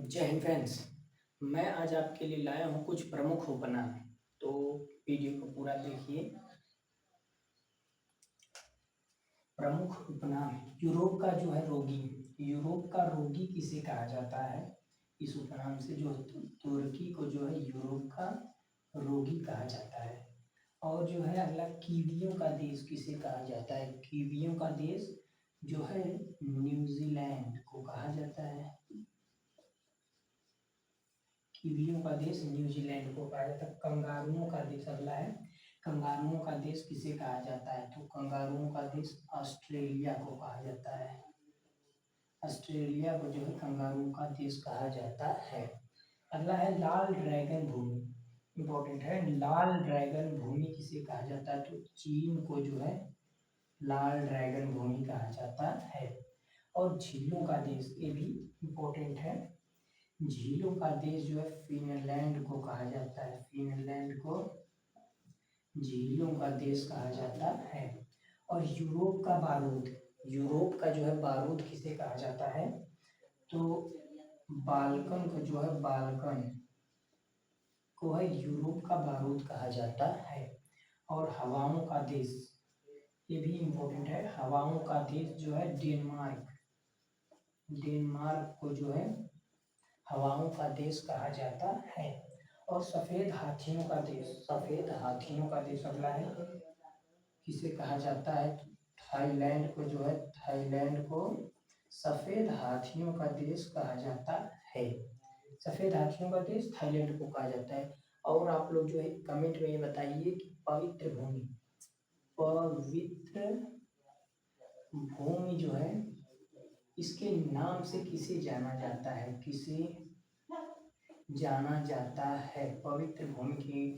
जय हिंद फ्रेंड्स। मैं आज आपके लिए लाया हूँ कुछ प्रमुख उपनाम। तो वीडियो को पूरा देखिए। प्रमुख उपनाम। यूरोप का जो है रोगी, यूरोप का रोगी किसे कहा जाता है? इस उपनाम से जो तुर्की को जो है यूरोप का रोगी कहा जाता है। और जो है अगला, कीवियों का देश किसे कहा जाता है? कीवियों का देश जो है न्यूजीलैंड को कहा जाता है। कीवियों का देश न्यूजीलैंड को कहा जाता है। कंगारुओं का देश अगला है, कंगारुओं का देश किसे कहा जाता है? तो कंगारुओं का देश ऑस्ट्रेलिया को कहा जाता है। ऑस्ट्रेलिया को जो है कंगारुओं का देश कहा जाता है। अगला है लाल ड्रैगन भूमि, इंपॉर्टेंट है। लाल ड्रैगन भूमि किसे कहा जाता है? तो चीन को जो है लाल ड्रैगन भूमि कहा जाता है। और झीलों का देश, ये भी इंपॉर्टेंट है। झीलों का देश जो है फिनलैंड को कहा जाता है। फिनलैंड को झीलों का देश कहा जाता है। और यूरोप का बारूद, यूरोप का जो है बारूद किसे कहा जाता है? तो बाल्कन को जो है, बाल्कन को है यूरोप का बारूद कहा जाता है। और हवाओं का देश, ये भी इम्पोर्टेंट है। हवाओं का देश जो है डेनमार्क, डेनमार्क को जो है हवाओं का देश कहा जाता है। और सफेद हाथियों का देश, सफेद हाथियों का देश अगला है, किसे कहा जाता है? थाईलैंड को जो है, थाईलैंड को सफेद हाथियों का देश कहा जाता है। सफेद हाथियों का देश थाईलैंड को कहा जाता है। और आप लोग जो है कमेंट में ये बताइए कि पवित्र भूमि, पवित्र भूमि जो है इसके नाम से किसे जाना जाता है? किसे जाना जाता है? पवित्र भूमि के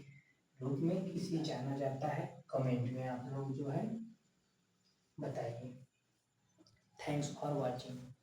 रूप में किसे जाना जाता है? कमेंट में आप लोग जो है बताइए। Thanks for watching.